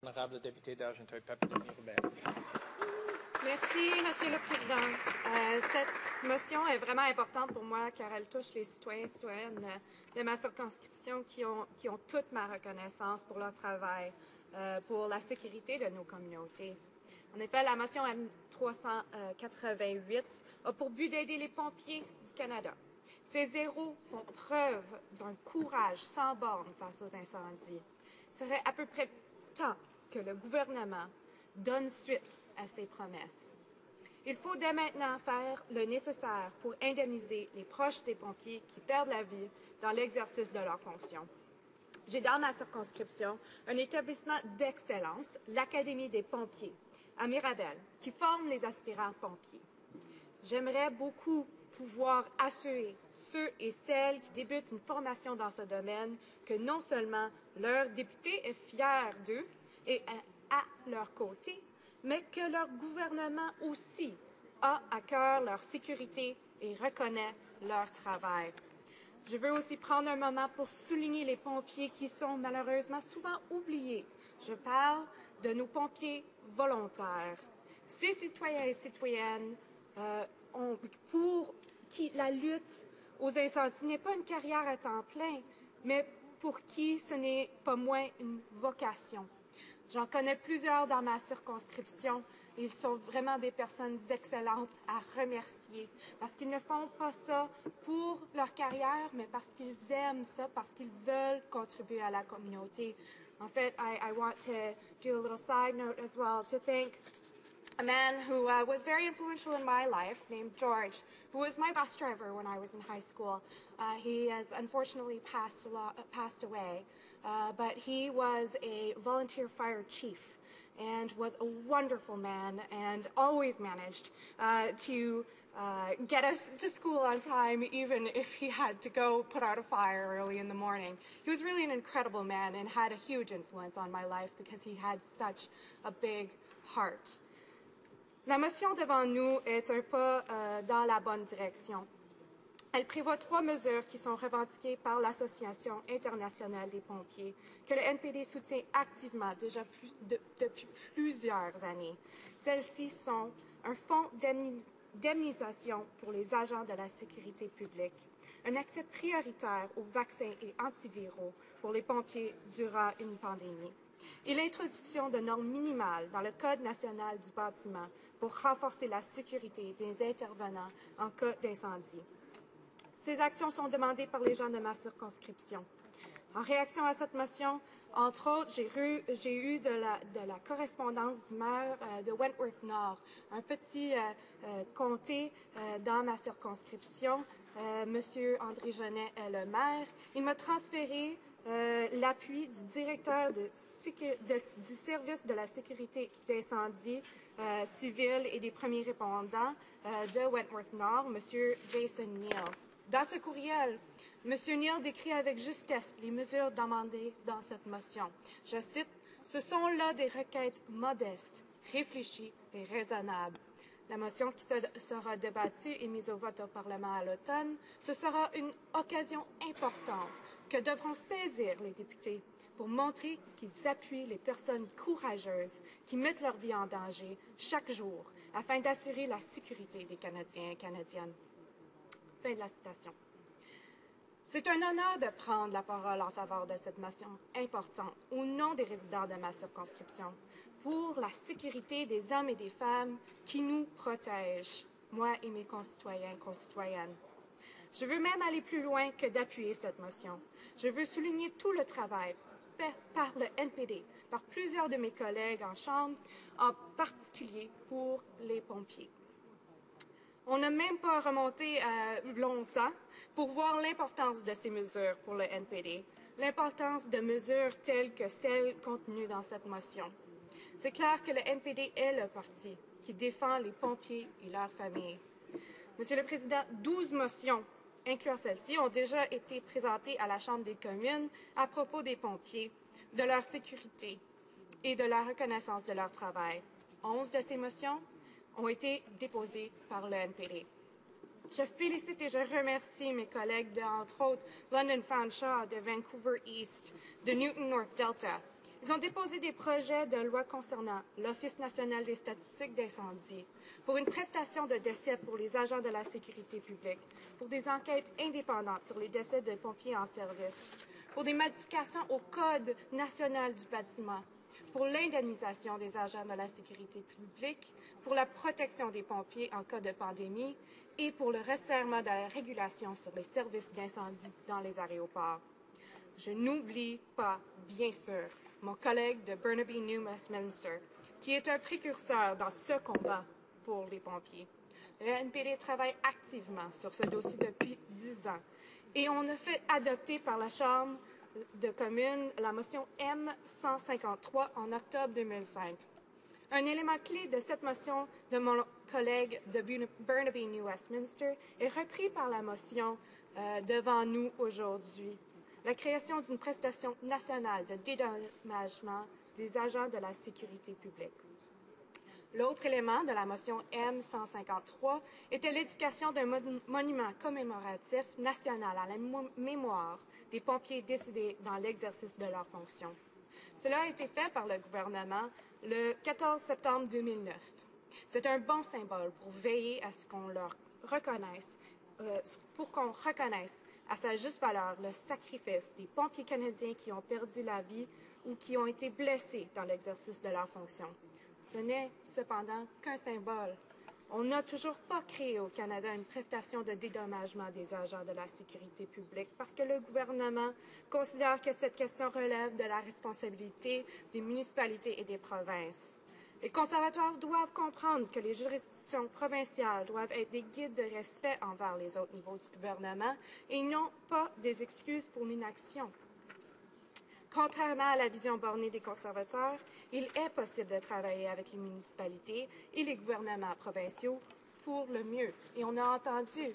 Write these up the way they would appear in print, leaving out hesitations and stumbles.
Honorable député d'Argenteuil-Papillon-Hébert. Merci, Monsieur le Président. Cette motion est vraiment importante pour moi car elle touche les citoyens et citoyennes de ma circonscription qui ont toute ma reconnaissance pour leur travail, pour la sécurité de nos communautés. En effet, la motion M388 a pour but d'aider les pompiers du Canada. Ces héros font preuve d'un courage sans borne face aux incendies. Il serait à peu près temps que le gouvernement donne suite à ses promesses. Il faut dès maintenant faire le nécessaire pour indemniser les proches des pompiers qui perdent la vie dans l'exercice de leurs fonctions. J'ai dans ma circonscription un établissement d'excellence, l'Académie des pompiers, à Mirabel, qui forme les aspirants pompiers. J'aimerais beaucoup pouvoir assurer ceux et celles qui débutent une formation dans ce domaine que non seulement leur député est fier d'eux et à leur côté, mais que leur gouvernement aussi a à cœur leur sécurité et reconnaît leur travail. Je veux aussi prendre un moment pour souligner les pompiers qui sont malheureusement souvent oubliés. Je parle de nos pompiers volontaires. Ces citoyens et citoyennes pour qui la lutte aux incendies n'est pas une carrière à temps plein, mais pour qui ce n'est pas moins une vocation. J'en connais plusieurs dans ma circonscription. Ils sont vraiment des personnes excellentes à remercier parce qu'ils ne font pas ça pour leur carrière, mais parce qu'ils aiment ça, parce qu'ils veulent contribuer à la communauté. En fait, I want to do a little side note as well to thank a man who was very influential in my life named George, who was my bus driver when I was in high school. He has unfortunately passed away, but he was a volunteer fire chief and was a wonderful man and always managed to get us to school on time, even if he had to go put out a fire early in the morning. He was really an incredible man and had a huge influence on my life because he had such a big heart. La motion devant nous est un pas dans la bonne direction. Elle prévoit 3 mesures qui sont revendiquées par l'Association internationale des pompiers, que le NPD soutient activement déjà depuis plusieurs années. Celles-ci sont un fonds d'indemnisation pour les agents de la sécurité publique, un accès prioritaire aux vaccins et antiviraux pour les pompiers durant une pandémie, et l'introduction de normes minimales dans le Code national du bâtiment pour renforcer la sécurité des intervenants en cas d'incendie. Ces actions sont demandées par les gens de ma circonscription. En réaction à cette motion, entre autres, j'ai eu de la correspondance du maire de Wentworth-Nord, un petit comté dans ma circonscription. Monsieur André Genet est le maire. Il m'a transféré l'appui du directeur du service de la sécurité d'incendie civil et des premiers répondants de Wentworth-Nord, Monsieur Jason Neal. Dans ce courriel, M. Neal décrit avec justesse les mesures demandées dans cette motion. Je cite, « Ce sont là des requêtes modestes, réfléchies et raisonnables. » La motion qui sera débattue et mise au vote au Parlement à l'automne, ce sera une occasion importante que devront saisir les députés pour montrer qu'ils appuient les personnes courageuses qui mettent leur vie en danger chaque jour afin d'assurer la sécurité des Canadiens et Canadiennes. Fin de la citation. C'est un honneur de prendre la parole en faveur de cette motion importante au nom des résidents de ma circonscription pour la sécurité des hommes et des femmes qui nous protègent, moi et mes concitoyens et concitoyennes. Je veux même aller plus loin que d'appuyer cette motion. Je veux souligner tout le travail fait par le NPD, par plusieurs de mes collègues en Chambre, en particulier pour les pompiers. On n'a même pas remonté longtemps pour voir l'importance de ces mesures pour le NPD, l'importance de mesures telles que celles contenues dans cette motion. C'est clair que le NPD est le parti qui défend les pompiers et leurs familles. Monsieur le Président, 12 motions, incluant celle-ci, ont déjà été présentées à la Chambre des communes à propos des pompiers, de leur sécurité et de la reconnaissance de leur travail. 11 de ces motions ont été déposées par le NPD. Je félicite et je remercie mes collègues de, entre autres, London Fanshawe, de Vancouver East, de Newton North Delta, Ils ont déposé des projets de loi concernant l'Office national des statistiques d'incendie, pour une prestation de décès pour les agents de la sécurité publique, pour des enquêtes indépendantes sur les décès de pompiers en service, pour des modifications au Code national du bâtiment, pour l'indemnisation des agents de la sécurité publique, pour la protection des pompiers en cas de pandémie et pour le resserrement de la régulation sur les services d'incendie dans les aéroports. Je n'oublie pas, bien sûr, mon collègue de Burnaby New Westminster, qui est un précurseur dans ce combat pour les pompiers. Le NPD travaille activement sur ce dossier depuis 10 ans et on a fait adopter par la Chambre de communes la motion M153 en octobre 2005. Un élément clé de cette motion de mon collègue de Burnaby New Westminster est repris par la motion devant nous aujourd'hui. La création d'une prestation nationale de dédommagement des agents de la sécurité publique. L'autre élément de la motion M153 était l'édification d'un monument commémoratif national à la mémoire des pompiers décédés dans l'exercice de leurs fonctions. Cela a été fait par le gouvernement le 14 septembre 2009. C'est un bon symbole pour veiller à ce qu'on leur reconnaisse, pour qu'on reconnaisse à sa juste valeur le sacrifice des pompiers canadiens qui ont perdu la vie ou qui ont été blessés dans l'exercice de leurs fonctions. Ce n'est cependant qu'un symbole. On n'a toujours pas créé au Canada une prestation de dédommagement des agents de la sécurité publique parce que le gouvernement considère que cette question relève de la responsabilité des municipalités et des provinces. Les conservateurs doivent comprendre que les juridictions provinciales doivent être des guides de respect envers les autres niveaux du gouvernement et non pas des excuses pour l'inaction. Contrairement à la vision bornée des conservateurs, il est possible de travailler avec les municipalités et les gouvernements provinciaux pour le mieux. Et on a entendu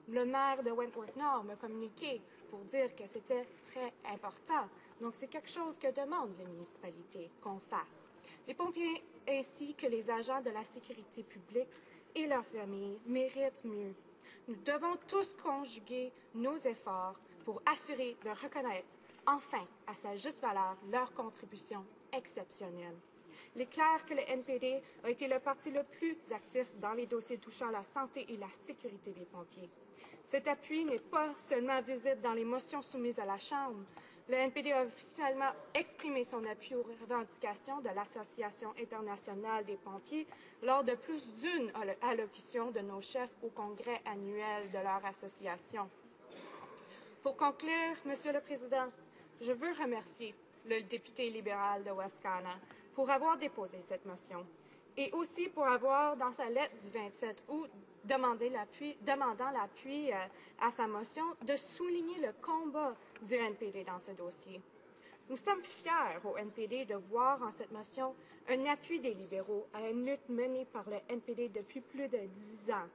le maire de Wentworth-Nord me communiquer pour dire que c'était très important. Donc, c'est quelque chose que demandent les municipalités qu'on fasse. Les pompiers ainsi que les agents de la sécurité publique et leurs familles méritent mieux. Nous devons tous conjuguer nos efforts pour assurer de reconnaître enfin à sa juste valeur leur contribution exceptionnelle. Il est clair que le NPD a été le parti le plus actif dans les dossiers touchant la santé et la sécurité des pompiers. Cet appui n'est pas seulement visible dans les motions soumises à la Chambre. Le NPD a officiellement exprimé son appui aux revendications de l'Association internationale des pompiers lors de plus d'une allocution de nos chefs au congrès annuel de leur association. Pour conclure, Monsieur le Président, je veux remercier le député libéral de Wascana pour avoir déposé cette motion et aussi pour avoir, dans sa lettre du 27 août, demandant l'appui à sa motion, de souligner le combat du NPD dans ce dossier. Nous sommes fiers au NPD de voir en cette motion un appui des libéraux à une lutte menée par le NPD depuis plus de 10 ans.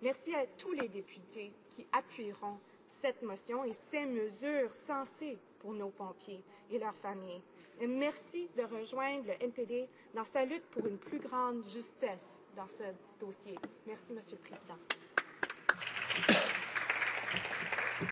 Merci à tous les députés qui appuieront cette motion et ces mesures sensées pour nos pompiers et leurs familles. Et merci de rejoindre le NPD dans sa lutte pour une plus grande justesse dans ce dossier. Merci, Monsieur le Président.